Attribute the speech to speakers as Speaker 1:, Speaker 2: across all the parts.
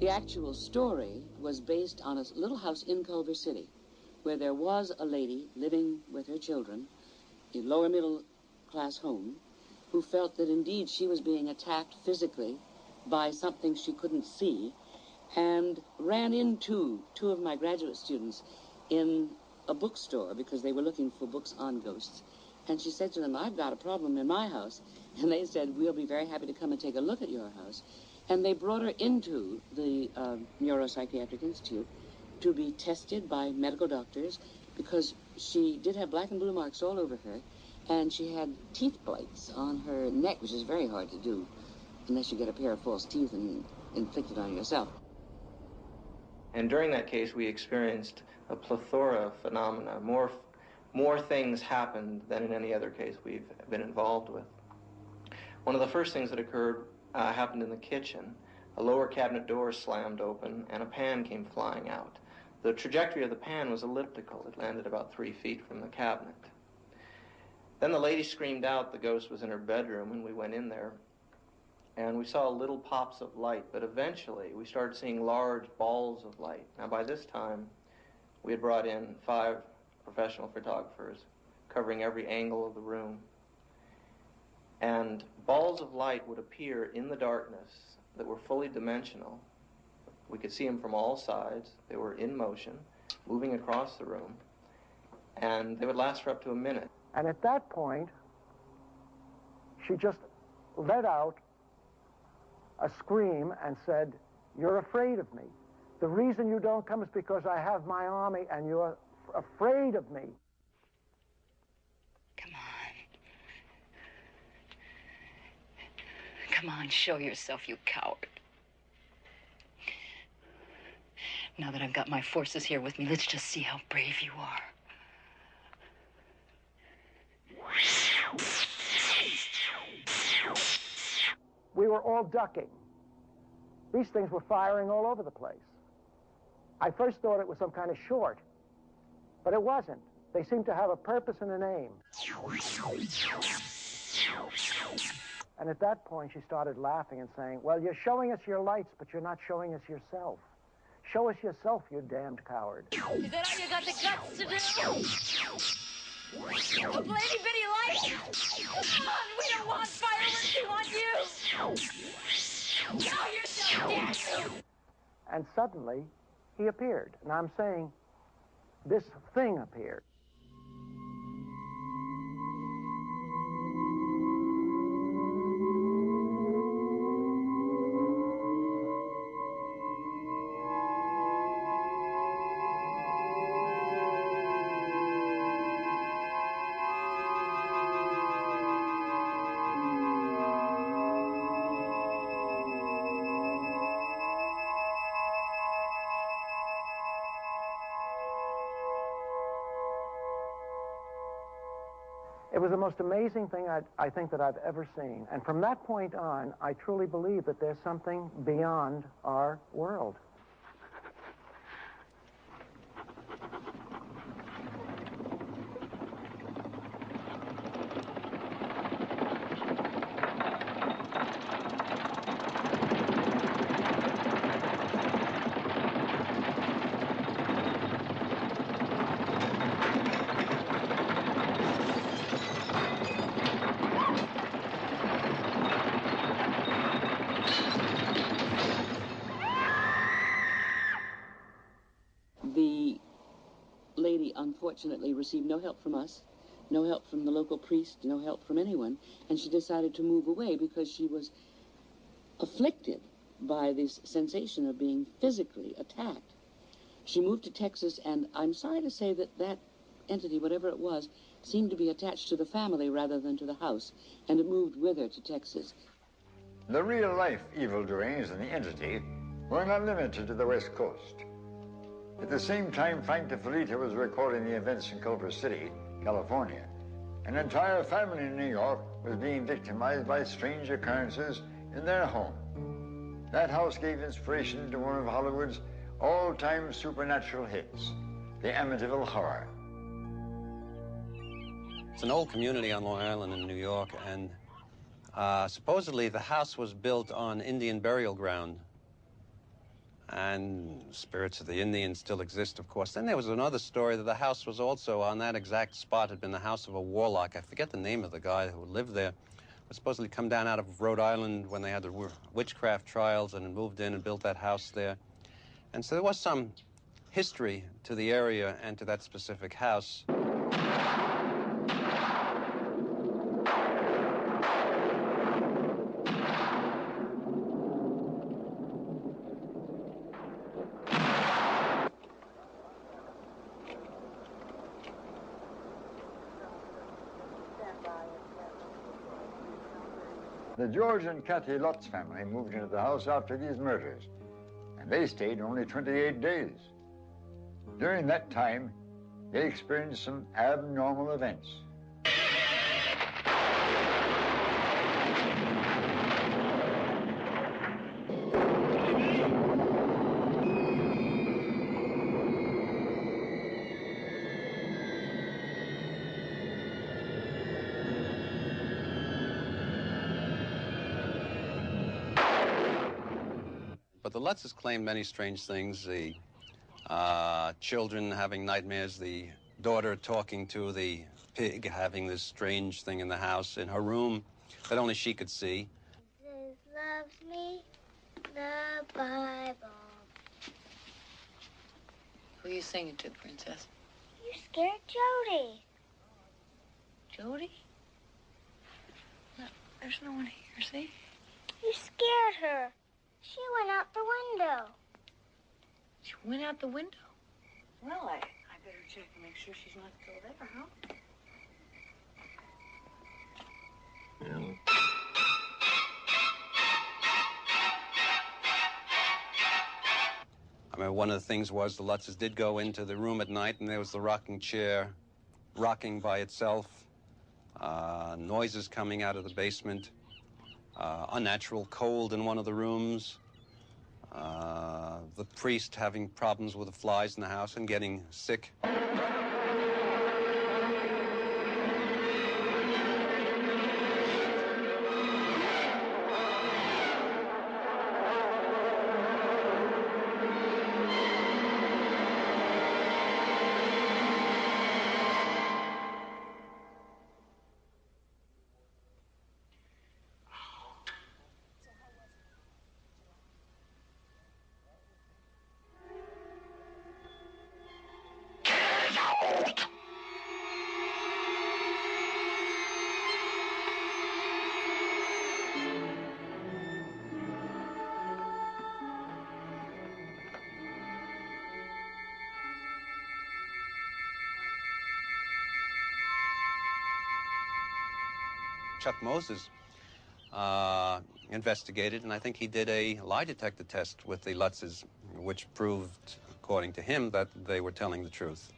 Speaker 1: The actual story was based on a little house in Culver City, where there was a lady living with her children, a lower middle class home, who felt that indeed she was being attacked physically by something she couldn't see, and ran into two of my graduate students in a bookstore because they were looking for books on ghosts. And she said to them, "I've got a problem in my house." And they said, "We'll be very happy to come and take a look at your house." And they brought her into the Neuropsychiatric Institute to be tested by medical doctors because she did have black and blue marks all over her, and she had teeth blights on her neck, which is very hard to do unless you get a pair of false teeth and inflict it on yourself.
Speaker 2: And during that case, we experienced a plethora of phenomena. More things happened than in any other case we've been involved with. One of the first things that occurred happened in the kitchen. A lower cabinet door slammed open, and a pan came flying out. The trajectory of the pan was elliptical. It landed about 3 feet from the cabinet. Then the lady screamed out the ghost was in her bedroom, and we went in there, and we saw little pops of light, but eventually we started seeing large balls of light. Now, by this time, we had brought in 5 professional photographers covering every angle of the room. And balls of light would appear in the darkness that were fully dimensional. We could see them from all sides. They were in motion, moving across the room, and they would last for up to a minute.
Speaker 3: And at that point, she just let out a scream and said, "You're afraid of me. The reason you don't come is because I have my army and you're afraid of me."
Speaker 4: Come on. Come on, show yourself, you coward. Now that I've got my forces here with me, let's just see how brave you are.
Speaker 3: We were all ducking. These things were firing all over the place. I first thought it was some kind of short, but it wasn't. They seemed to have a purpose and an aim. And at that point, she started laughing and saying, "Well, you're showing us your lights, but you're not showing us yourself. Show us yourself, you damned coward."
Speaker 5: Is that all you got the guts to do? A bloody bitty light? Come on, we don't want fireworks, we want you! Show yourself, damn you!
Speaker 3: And suddenly, he appeared. And I'm saying, this thing appeared. It was the most amazing thing I think that I've ever seen. And from that point on, I truly believe that there's something beyond our world.
Speaker 1: The lady, unfortunately, received no help from us, no help from the local priest, no help from anyone, and she decided to move away because she was afflicted by this sensation of being physically attacked. She moved to Texas, and I'm sorry to say that that entity, whatever it was, seemed to be attached to the family rather than to the house, and it moved with her to Texas.
Speaker 6: The real-life evil doings in the entity were not limited to the West Coast. At the same time Frank DeFelitta was recording the events in Culver City, California, an entire family in New York was being victimized by strange occurrences in their home. That house gave inspiration to one of Hollywood's all-time supernatural hits, The Amityville Horror.
Speaker 7: It's an old community on Long Island in New York, and supposedly the house was built on Indian burial ground. and spirits of the Indians still exist, of course. Then there was another story that the house was also on that exact spot, had been the house of a warlock. I forget the name of the guy who lived there. Was supposedly come down out of Rhode Island when they had the witchcraft trials and moved in and built that house there. And so there was some history to the area and to that specific house.
Speaker 6: The George and Kathy Lutz family moved into the house after these murders, and they stayed only 28 days. During that time, they experienced some abnormal events.
Speaker 7: But the Lutzes claimed many strange things. The children having nightmares, the daughter talking to the pig, having this strange thing in the house, in her room, that only she could see.
Speaker 8: Jesus loves me, the Bible.
Speaker 4: Who are you singing to, Princess?
Speaker 8: You scared Jody.
Speaker 4: Jody? No, there's no one here, see?
Speaker 8: You scared her. She went out the window.
Speaker 4: She went out the window? Well, I better check to make sure she's not still there, huh?
Speaker 7: I mean, one of the things was the Lutzes did go into the room at night, and there was the rocking chair rocking by itself, noises coming out of the basement, unnatural cold in one of the rooms, the priest having problems with the flies in the house and getting sick. Chuck Moses investigated, and I think he did a lie detector test with the Lutzes, which proved, according to him, that they were telling the truth.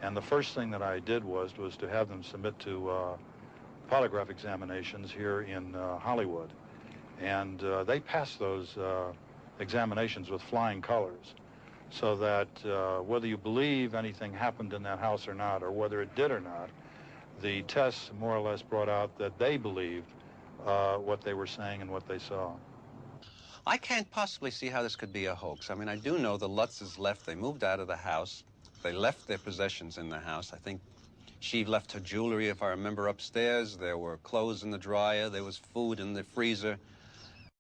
Speaker 9: And the first thing that I did was to have them submit to polygraph examinations here in Hollywood. And they passed those examinations with flying colors, so that whether you believe anything happened in that house or not, or whether it did or not, the tests more or less brought out that they believed what they were saying and what they saw.
Speaker 7: I can't possibly see how this could be a hoax. I mean, I do know the Lutzes left. They moved out of the house. They left their possessions in the house. I think she left her jewelry, if I remember, upstairs. There were clothes in the dryer. There was food in the freezer.